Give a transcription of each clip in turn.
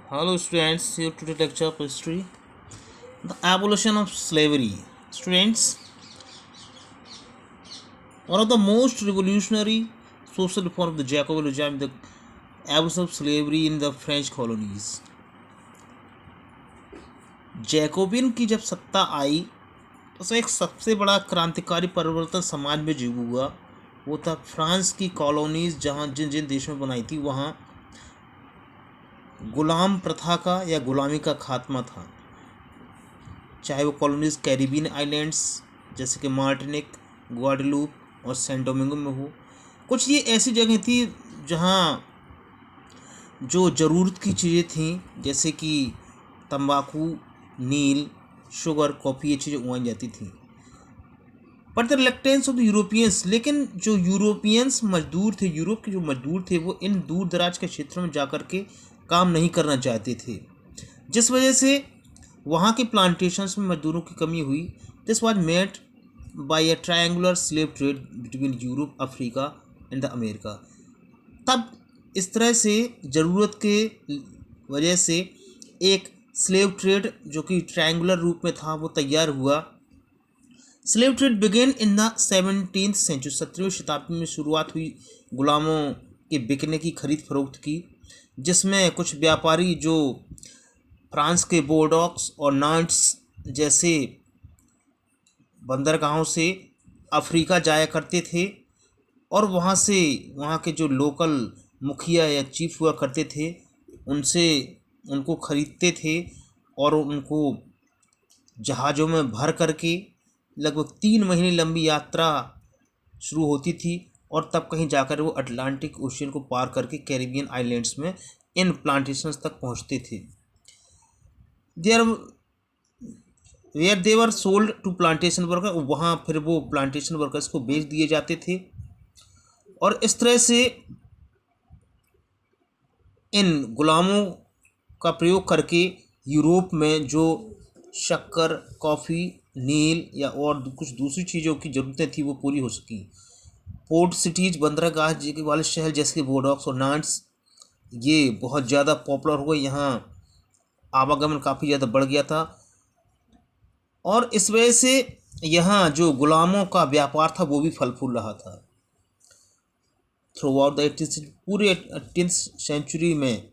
Hello students, here today lecture of history. The abolition of slavery. Students, one of the most revolutionary social reform of the Jacobin regime, the abolition of slavery in the French colonies. Jacobian की जब सत्ता आई तो एक सबसे बड़ा क्रांतिकारी परिवर्तन समाज में जो हुआ वो था फ्रांस की कॉलोनीज जहाँ जिन जिन देशों में बनाई थी वहाँ गुलाम प्रथा का या गुलामी का खात्मा था। चाहे वो कॉलोनीज कैरिबियन आइलैंड्स जैसे कि मार्टिनिक, ग्वाडेलूप और सेंट डोमिंगो में हो, कुछ ये ऐसी जगह थी जहाँ जो ज़रूरत की चीज़ें थीं जैसे कि तंबाकू, नील, शुगर, कॉफ़ी, ये चीज़ें उगाई जाती थीं। But the reluctance of the Europeans, लेकिन जो यूरोपियंस मजदूर थे, यूरोप के जो मजदूर थे, वो इन दूर दराज के क्षेत्रों में जाकर के काम नहीं करना चाहते थे, जिस वजह से वहाँ के प्लांटेशंस में मजदूरों की कमी हुई। This was made by a triangular slave trade between Europe, Africa and the America. तब इस तरह से ज़रूरत के वजह से एक स्लेव ट्रेड जो कि ट्रायंगुलर रूप में था वो तैयार हुआ। Slave trade began in the 17th century, 17वीं शताब्दी में शुरुआत हुई गुलामों के बिकने की, खरीद फरोख्त की, जिसमें कुछ व्यापारी जो फ्रांस के बोर्डॉक्स और नांट्स जैसे बंदरगाहों से अफ्रीका जाया करते थे और वहाँ से वहाँ के जो लोकल मुखिया या चीफ हुआ करते थे उनसे उनको ख़रीदते थे और उनको जहाज़ों में भर करके लगभग 3 महीने लंबी यात्रा शुरू होती थी और तब कहीं जाकर वो अटलांटिक ओशियन को पार करके कैरिबियन आइलैंड्स में इन प्लांटेशंस तक पहुँचते थे। Where they were sold to plantation worker, वहाँ फिर वो प्लांटेशन वर्कर्स को बेच दिए जाते थे। और इस तरह से इन गुलामों का प्रयोग करके यूरोप में जो शक्कर, कॉफ़ी, नील या और कुछ दूसरी चीज़ों की ज़रूरतें थी वो पूरी हो सकी। पोर्ट सिटीज़, बंदरगाह वाले शहर जैसे कि बोर्डॉक्स और नांट्स, ये बहुत ज़्यादा पॉपुलर हो गए, यहाँ आवागमन काफ़ी ज़्यादा बढ़ गया था और इस वजह से यहाँ जो गुलामों का व्यापार था वो भी फल फूल रहा था। थ्रू आउट द 18th, पूरे 18th सेंचुरी में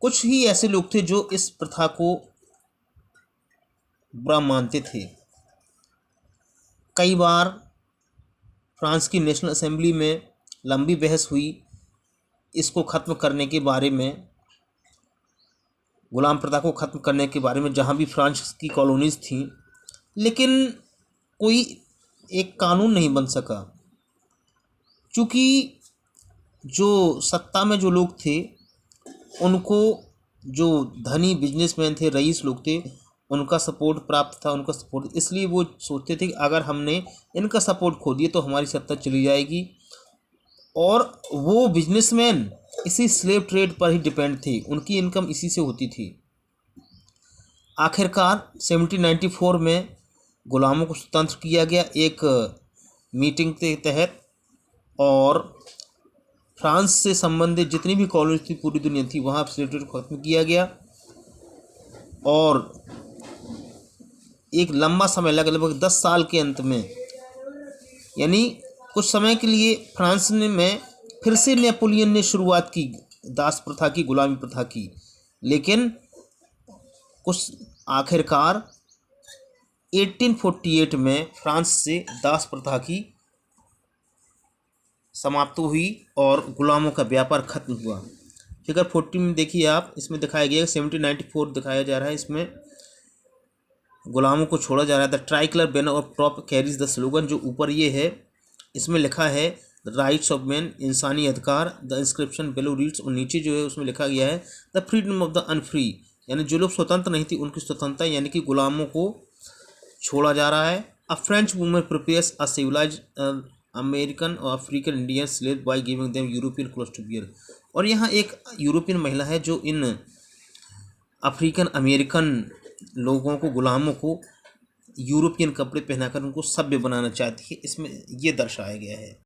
कुछ ही ऐसे लोग थे जो इस प्रथा को बुरा मानते थे। कई बार फ्रांस की नेशनल असेंबली में लंबी बहस हुई इसको ख़त्म करने के बारे में, गुलाम प्रथा को ख़त्म करने के बारे में, जहाँ भी फ्रांस की कॉलोनीज़ थीं, लेकिन कोई एक कानून नहीं बन सका क्योंकि जो सत्ता में जो लोग थे उनको जो धनी बिजनेसमैन थे, रईस लोग थे, उनका सपोर्ट प्राप्त था, उनका सपोर्ट, इसलिए वो सोचते थे कि अगर हमने इनका सपोर्ट खो दिया तो हमारी सत्ता चली जाएगी। और वो बिजनेसमैन इसी स्लेव ट्रेड पर ही डिपेंड थे, उनकी इनकम इसी से होती थी। आखिरकार 1794 में गुलामों को स्वतंत्र किया गया एक मीटिंग के तहत और फ्रांस से संबंधित जितनी भी कॉलोनी थी पूरी दुनिया थी वहाँ स्लेव ट्रेड को खत्म किया गया और एक लंबा समय लगा, लगभग 10 साल के अंत में, यानी कुछ समय के लिए फ्रांस में फिर से नेपोलियन ने शुरुआत की दास प्रथा की, गुलामी प्रथा की, लेकिन कुछ आखिरकार 1848 में फ्रांस से दास प्रथा की समाप्त हुई और गुलामों का व्यापार खत्म हुआ। फिगर 40 में देखिए आप, इसमें दिखाया गया 1794 दिखाया जा रहा है, इसमें गुलामों को छोड़ा जा रहा है। The tricolour banner of top carries the slogan, जो ऊपर ये है इसमें लिखा है द राइट्स ऑफ मैन, इंसानी अधिकार। द इंस्क्रिप्शन बिलो रीड्स, और नीचे जो है उसमें लिखा गया है द फ्रीडम ऑफ द अनफ्री, यानी जो लोग स्वतंत्र नहीं थी उनकी स्वतंत्रता, यानी कि गुलामों को छोड़ा जा रहा है। A French woman prepares a civilize American और African Indian slave by giving them European clothes to wear, और यहाँ एक यूरोपियन महिला है जो इन अफ्रीकन अमेरिकन लोगों को, गुलामों को यूरोपियन कपड़े पहनाकर उनको सभ्य बनाना चाहती है, इसमें ये दर्शाया गया है।